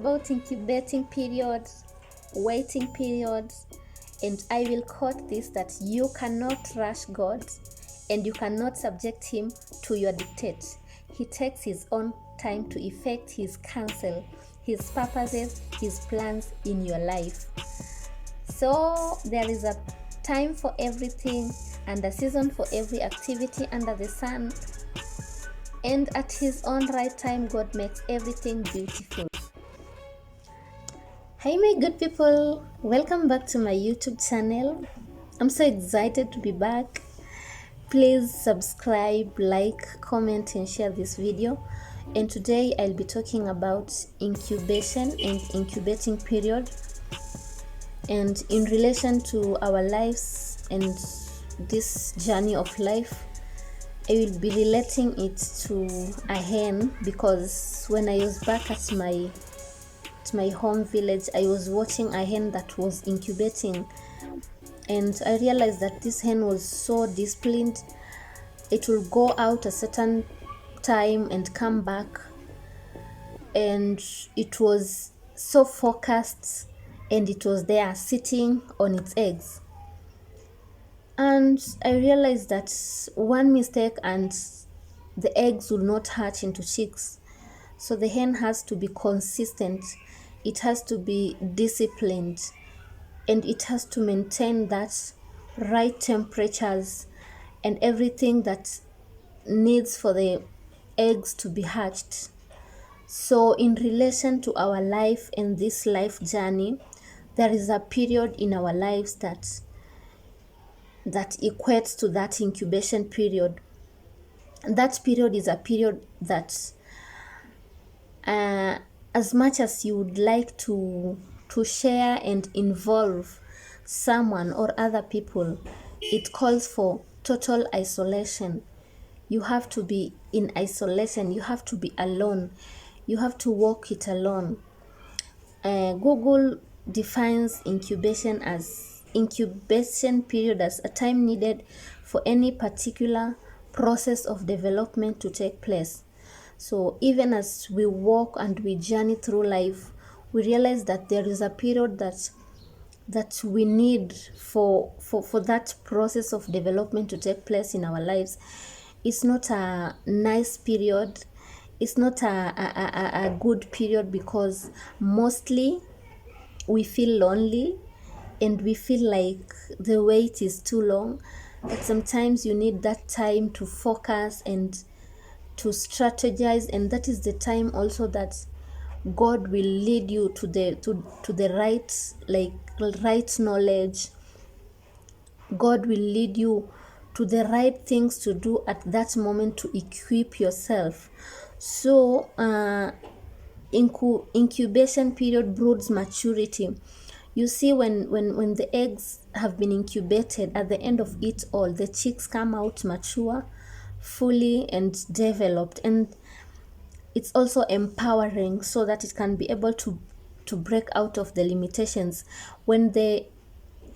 About incubating periods, waiting periods, and I will quote this that you cannot rush God and you cannot subject him to your dictate. He takes his own time to effect his counsel, his purposes, his plans in your life. So there is a time for everything and a season for every activity under the sun. And at his own right time, God makes everything beautiful. Hi my good people, welcome back to my YouTube channel. I'm so excited to be back. Please subscribe, like, comment and share this video. And today I'll be talking about incubation and incubating period, and in relation to our lives and this journey of life. I will be relating it to a hen, because when I was back at my home village, I was watching a hen that was incubating, and I realized that this hen was so disciplined. It will go out a certain time and come back, and it was so focused, and it was there sitting on its eggs. And I realized that one mistake and the eggs will not hatch into chicks. So the hen has to be consistent, it has to be disciplined, and it has to maintain that right temperatures and everything that needs for the eggs to be hatched. So in relation to our life and this life journey, there is a period in our lives that equates to that incubation period. That period is a period that as much as you would like to share and involve someone or other people, it calls for total isolation. You have to be in isolation, you have to be alone, you have to walk it alone. Google defines incubation period as a time needed for any particular process of development to take place. So even as we walk and we journey through life, we realize that there is a period that we need for that process of development to take place in our lives. It's not a nice period, it's not a good period, because mostly we feel lonely and we feel like the wait is too long. But sometimes you need that time to focus and to strategize, and that is the time also that God will lead you to the right knowledge. God will lead you to the right things to do at that moment to equip yourself. So incubation period broods maturity. You see, when the eggs have been incubated, at the end of it all, the chicks come out mature, fully and developed, and it's also empowering, so that it can be able to break out of the limitations. When the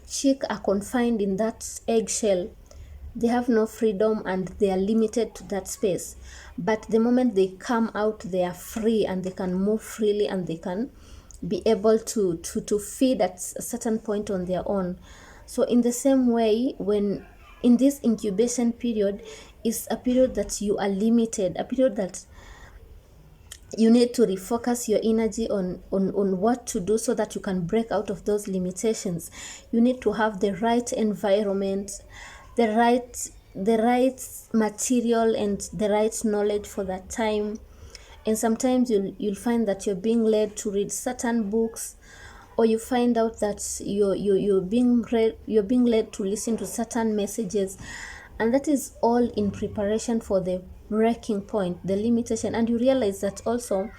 chick are confined in that eggshell, they have no freedom and they are limited to that space. But the moment they come out, they are free and they can move freely, and they can be able to feed at a certain point on their own. So in the same way, when in this incubation period is a period that you are limited, a period that you need to refocus your energy on what to do, so that you can break out of those limitations. You need to have the right environment, the right material and the right knowledge for that time. And sometimes you'll find that you're being led to read certain books, or you find out that you're being led to listen to certain messages, and that is all in preparation for the breaking point, the limitation. And you realize that also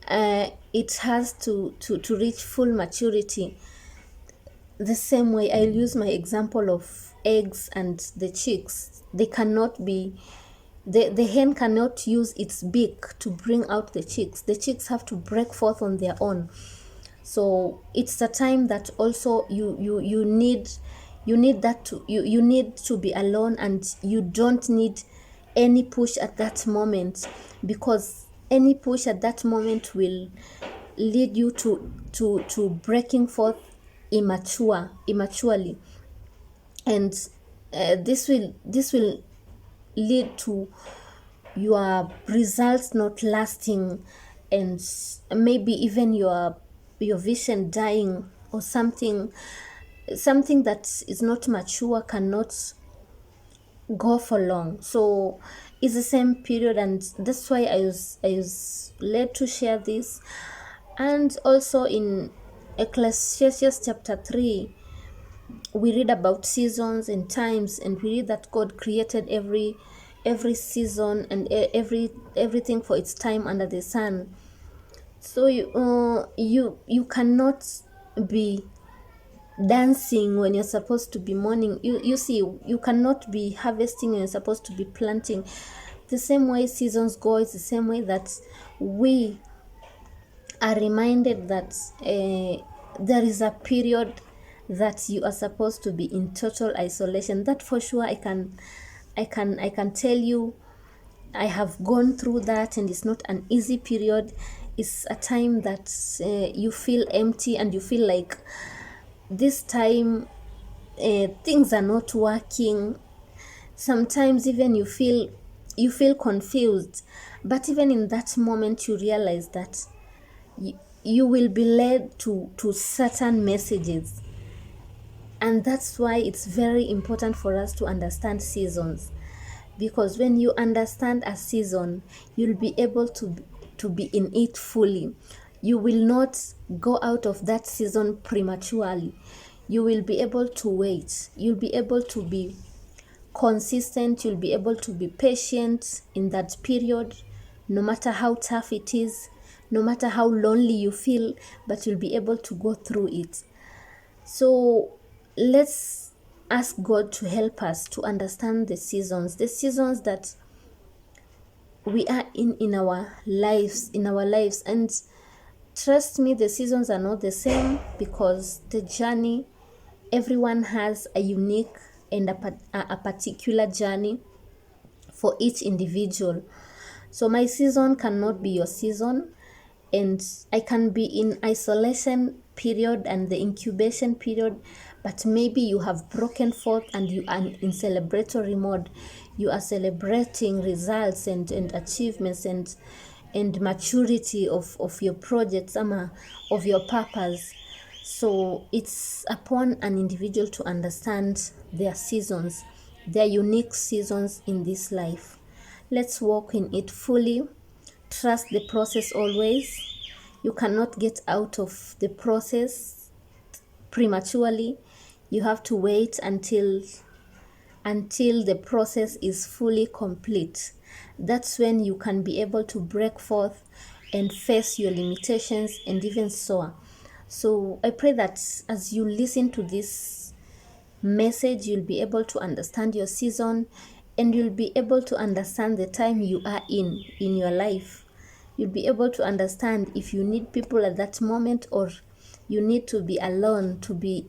it has to reach full maturity. The same way, I'll use my example of eggs and the chicks. They cannot be the hen cannot use its beak to bring out the chicks. The chicks have to break forth on their own. So it's a time that also you need that you need to be alone, and you don't need any push at that moment, because any push at that moment will lead you to breaking forth immaturely, and this will lead to your results not lasting, and maybe even your vision dying, or something that is not mature cannot go for long. So it's the same period, and that's why I was led to share this. And also in Ecclesiastes chapter 3, we read about seasons and times, and we read that God created every season and everything for its time under the sun. So you cannot be dancing when you're supposed to be mourning. You see, you cannot be harvesting when you're supposed to be planting. The same way seasons go, it's the same way that we are reminded that there is a period that you are supposed to be in total isolation. That for sure I can tell you, I have gone through that, and it's not an easy period. It's a time that you feel empty, and you feel like this time things are not working. Sometimes even you feel confused, but even in that moment you realize that you will be led to certain messages. And that's why it's very important for us to understand seasons, because when you understand a season, you'll be able to be in it fully. You will not go out of that season prematurely. You will be able to wait. You'll be able to be consistent. You'll be able to be patient in that period, no matter how tough it is, no matter how lonely you feel, but you'll be able to go through it. So let's ask God to help us to understand the seasons that we are in our lives. And trust me, the seasons are not the same, because the journey, everyone has a unique and a particular journey for each individual. So my season cannot be your season, and I can be in isolation period and the incubation period, but maybe you have broken forth and you are in celebratory mode. You are celebrating results and achievements and maturity of your projects, of your purpose. So it's upon an individual to understand their seasons, their unique seasons in this life. Let's walk in it fully. Trust the process always. You cannot get out of the process prematurely. You have to wait until the process is fully complete. That's when you can be able to break forth and face your limitations and even soar. So I pray that as you listen to this message, you'll be able to understand your season, and you'll be able to understand the time you are in your life. You'll be able to understand if you need people at that moment, or you need to be alone, to be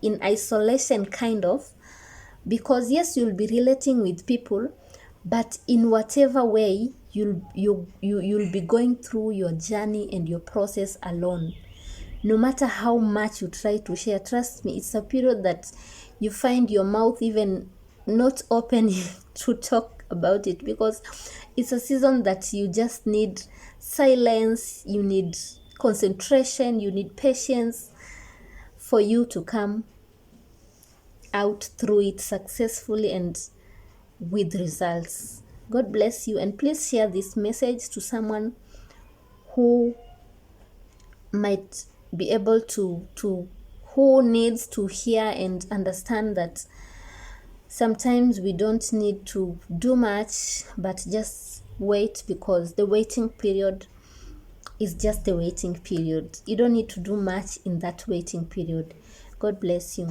in isolation, kind of. Because yes, you'll be relating with people, but in whatever way, you'll be going through your journey and your process alone. No matter how much you try to share, trust me, it's a period that you find your mouth even not open to talk about it, because it's a season that you just need silence, you need concentration, you need patience for you to come out through it successfully and with results. God bless you, and please share this message to someone who might be able to who needs to hear and understand that sometimes we don't need to do much, but just wait, because the waiting period is just the waiting period. You don't need to do much in that waiting period. God bless you.